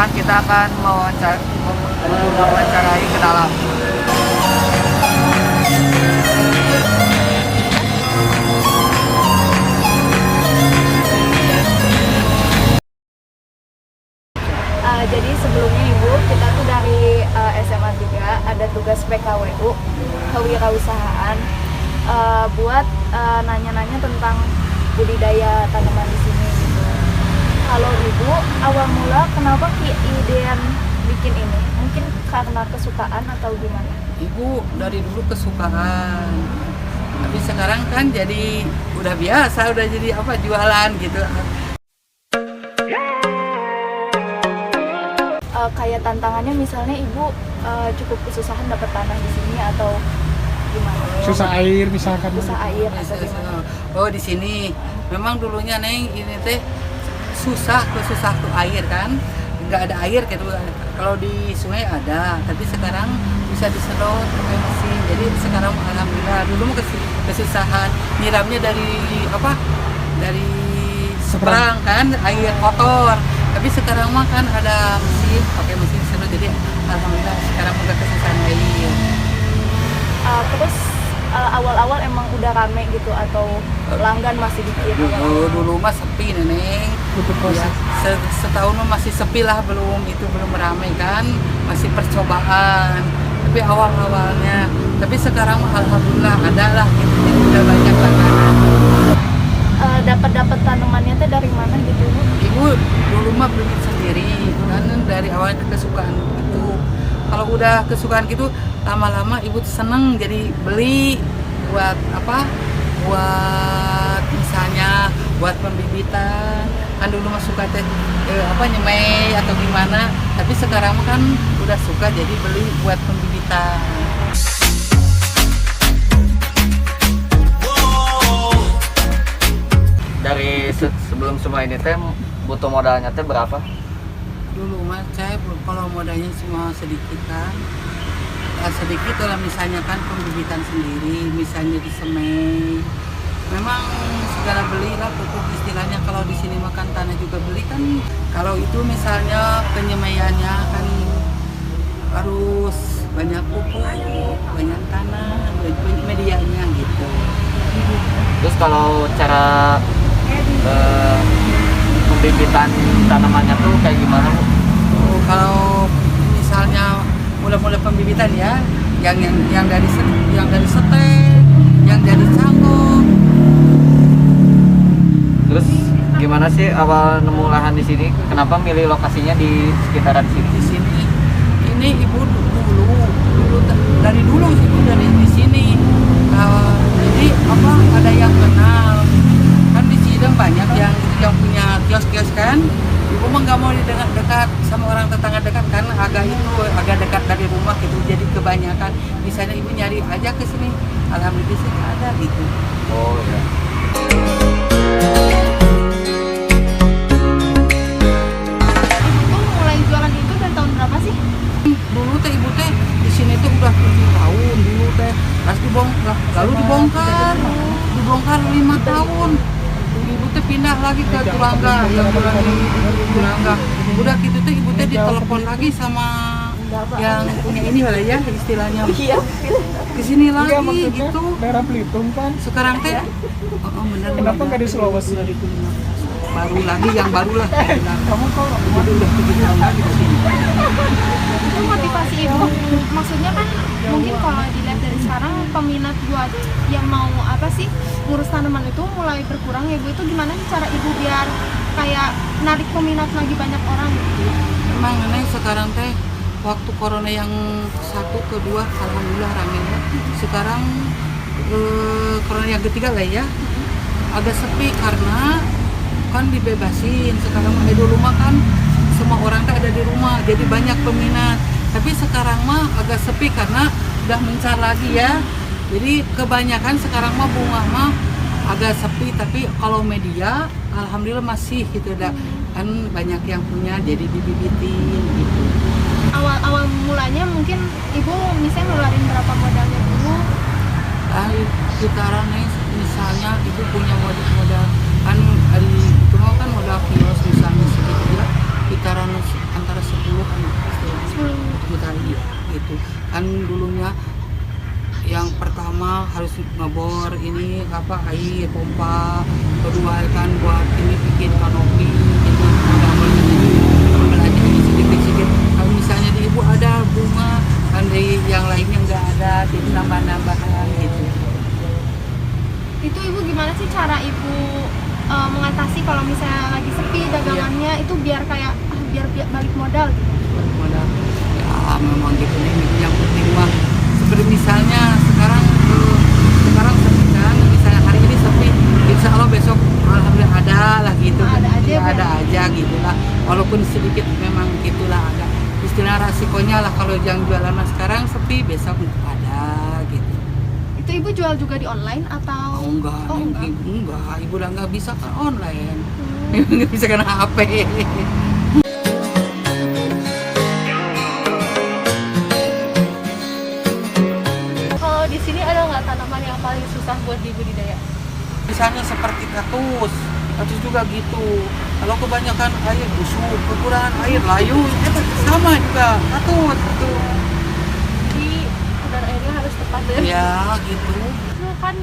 sekarang kita akan mewawancarai ke dalam. Jadi sebelumnya Ibu, kita tuh dari SMA 3 ada tugas PKWU kewirausahaan buat nanya-nanya tentang budidaya tanaman di sini gitu. Kalau Ibu awal mula kenapa idean bikin ini? Mungkin karena kesukaan atau gimana? Ibu dari dulu kesukaan, tapi sekarang kan jadi udah biasa, udah jadi jualan gitu. Kayak tantangannya misalnya Ibu cukup kesusahan dapat tanah di sini atau gimana? Susah air misalkan. Susah air atau gimana? Oh, di sini memang dulunya Neng ini teh susah tuh air kan, nggak ada air gitu. Kalau di sungai ada, tapi sekarang bisa disedot pakai mesin. Jadi sekarang alhamdulillah, dulu mah kesusahan nyiramnya dari seberang kan, air kotor. Tapi sekarang mah kan ada mesin, pakai mesin sedot, jadi alhamdulillah sekarang udah kesusahan air. Terus awal-awal emang udah rame gitu atau pelanggan masih dikit? Dulu mah sepi Neneng. Ya, setahun mah masih sepi lah, belum ramai kan, masih percobaan. Tapi awal-awalnya, tapi sekarang mah alhamdulillah ada lah, gitu, udah banyak langganan. Dapat tanamannya teh dari mana gitu? Ibu dulu mah beli sendiri kan, dari awalnya kesukaan gitu. Kalau udah kesukaan gitu, lama-lama ibu seneng jadi beli buat buat misalnya buat pembibitan. Kan dulu mah suka teh nyemai atau gimana, tapi sekarang mah kan udah suka jadi beli buat pembibitan. Dari sebelum semua ini teh butuh modalnya teh berapa? Dulu mah saya kalau modalnya cuma sedikit kan, sedikit kalau misalnya kan pembibitan sendiri, misalnya di semai, memang segala beli lah pupuk istilahnya. Kalau di sini makan tanah juga beli kan. Kalau itu misalnya penyemaiannya kan harus banyak pupuk, banyak tanah, banyak medianya gitu. Terus kalau cara pembibitan tanamannya tuh kayak gimana Bu? Kalau misalnya mulai pembibitan ya, yang dari setek, yang dari cangkok. Terus gimana sih awal nemu lahan di sini? Kenapa milih lokasinya di sekitaran sini? Di sini ini ibu dari dulu ibu dari di sini. Jadi ada yang kenal kan di Cideng, banyak yang punya kios-kios kan. Ibu mah nggak mau dekat sama orang tetangga dekat kan, agak dekat dari rumah gitu. Jadi kebanyakan misalnya ibu nyari aja ke sini, alhamdulillah di sini ada gitu. Oh ya. Ibu mulai jualan itu dari tahun berapa sih? Dulu teh ibu teh di sini tuh udah 7 tahun dulu teh, pas dibongkar, lalu dibongkar 5 tahun. Ibu teh pindah lagi ke Turangga, yang Turangga. Udah gitu teh ibu teh ditelepon lagi sama yang punya ini lah ya istilahnya. Iya. Ke sini lagi maksudnya gitu. daerah Belitung kan. Sekarang teh bener. Kenapa nggak di Sulawesi? Baru lagi, yang baru lah. Kamu kalau Jadi udah 7 tahun lagi di sini. Itu motivasi Ibu, maksudnya kan mungkin kalau dilihat dari sekarang peminat buat yang mau ngurus tanaman itu mulai berkurang ya Bu. Itu gimana sih cara Ibu biar kayak narik peminat lagi banyak orang gitu? Emang Nenek sekarang teh waktu corona yang 1, kedua alhamdulillah rame ya. Sekarang corona yang ketiga lah ya, agak sepi karena kan dibebasin. Sekarang dulu mah kan semua orang tuh ada di rumah, jadi banyak peminat. Tapi sekarang mah agak sepi karena udah mencar lagi ya. Jadi kebanyakan sekarang mah bunga mah agak sepi, tapi kalau media alhamdulillah masih gitu kan banyak yang punya, jadi dibibitin gitu. Awal mulanya mungkin Ibu misalnya ngeluarin berapa modalnya dulu? Gitaran misalnya ibu punya modal kan hari itu mau kan modal kios misalnya segitu ya, gitaran antara 10 harus ngebor ini apa air pompa, kedua kan buat ini bikin kanopi gitu. Pembelajaran sedikit-sedikit. Kalau misalnya di ibu ada bunga, kan di yang lainnya nggak ada, jadi nambah-nambahan gitu. Itu ibu gimana sih cara ibu mengatasi kalau misalnya lagi sepi dagangannya itu biar kayak biar balik modal gitu? Modal ya memang gitu nih, yang penting mah seperti misalnya sekarang sepi kan, misalnya hari ini sepi, insya Allah besok alhamdulillah ada lah gitu. Ada aja, ya, Bu. ada aja gitu lah, walaupun sedikit memang gitulah, ada istilah resikonya lah. Kalau yang jualan sekarang sepi, besok ada gitu. Itu ibu jual juga di online atau? Enggak, Oh, enggak. enggak, ibu udah nggak bisa kan online, nggak bisa kan HP. Kalau di sini ada nggak tanaman yang paling susah buat dibudidaya? Misalnya seperti katus juga gitu. Kalau kebanyakan air busuk, kekurangan air layu, sama juga katus gitu. Jadi kadar airnya harus tepat ya. Ya gitu. Itu kan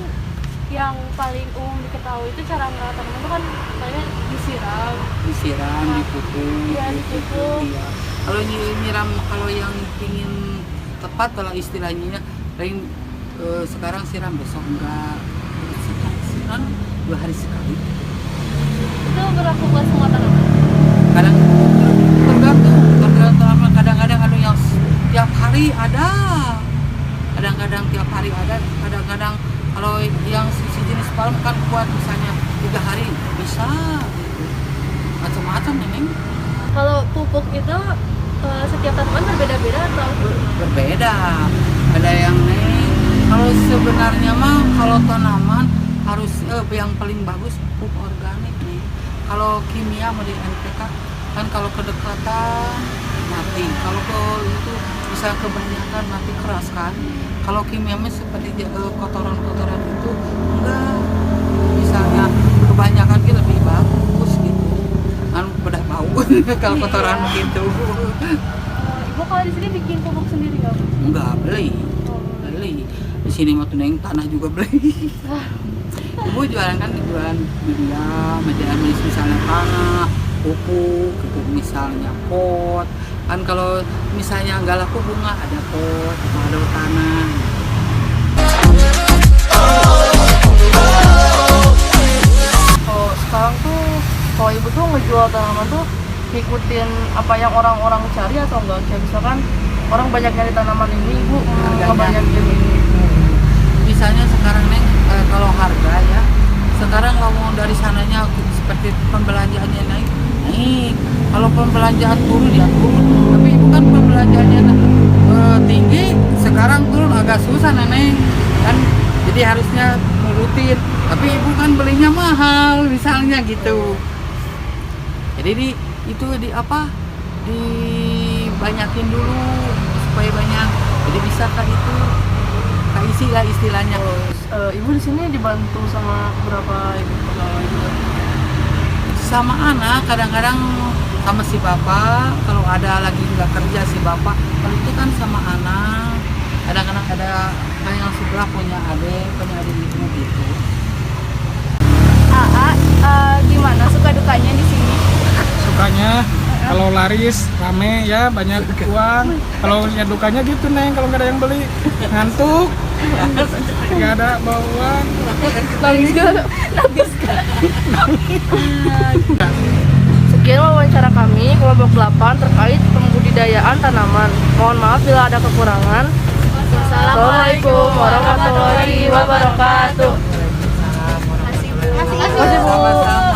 yang paling umum diketahui itu cara merawat tanaman itu kan kayak disiram. Disiram, dipupuk. Iya, dipupuk. Iya. Kalau nyiram, kalau yang ingin tepat kalau istilahnya, paling sekarang siram, besok enggak. Siram 2 hari sekali. Itu berlaku buat semua tanaman. Kadang tergantung tanaman, kadang-kadang ada yang tiap hari ada, kadang-kadang tiap hari ada, kadang-kadang kalau yang jenis palem kan kuat, misalnya 3 hari bisa gitu. Macam-macam nih. Kalau pupuk itu setiap tanaman berbeda-beda atau? Berbeda, ada yang kalau sebenarnya mah kalau tanaman harus yang paling bagus pupuk organik nih. Kalau kimia mau di NPK kan kalau kedekatan mati, kalau itu bisa kebanyakan mati keras kan. Kalau kimia mah seperti kotoran-kotoran itu enggak, misalnya kebanyakan itu lebih bagus gitu kan, pada bau kalau kotoran gitu. Ibu kalau di sini bikin pupuk sendiri nggak? Enggak, beli di sini mah tuh neng tanah juga beli. Ibu jualan kan, jualan media misalnya tanah, pupuk misalnya pot kan. Kalau misalnya nggak laku bunga, ada pot, ada tanah. Kalau sekarang tuh kalau ibu tuh ngejual tanaman tuh ngikutin apa yang orang-orang cari atau enggak? Kayak misalkan orang banyak nyari tanaman ini, ibu ngebanyakin ini. Misalnya sekarang neng kalau harga ya, sekarang ngomong dari sananya seperti pembelanjaannya naik, kalau pembelanjaan turun ya turun, tapi ibu kan pembelanjaannya tinggi, sekarang turun agak susah nenek kan, jadi harusnya nurutin, tapi ibu kan belinya mahal misalnya gitu. Jadi itu dibanyakin dulu supaya banyak, jadi bisa kan itu isi lah istilahnya. Ibu di sini dibantu sama berapa ibu pegawai juga? Sama anak, kadang-kadang sama si bapak, kalau ada lagi nggak kerja si bapak, kalau itu kan sama anak. Kadang-kadang ada kayak yang sebelah punya adik itu gitu. Gimana suka dukanya di sini? Sukanya kalau laris rame ya, banyak uang. Kalau dukanya gitu neng, kalau nggak ada yang beli ngantuk, nggak ada bawa uang. Sekian wawancara kami kelompok 8 terkait pembudidayaan tanaman. Mohon maaf bila ada kekurangan. Assalamualaikum warahmatullahi wabarakatuh. Terima kasih, Bu. Terima kasih, Bu.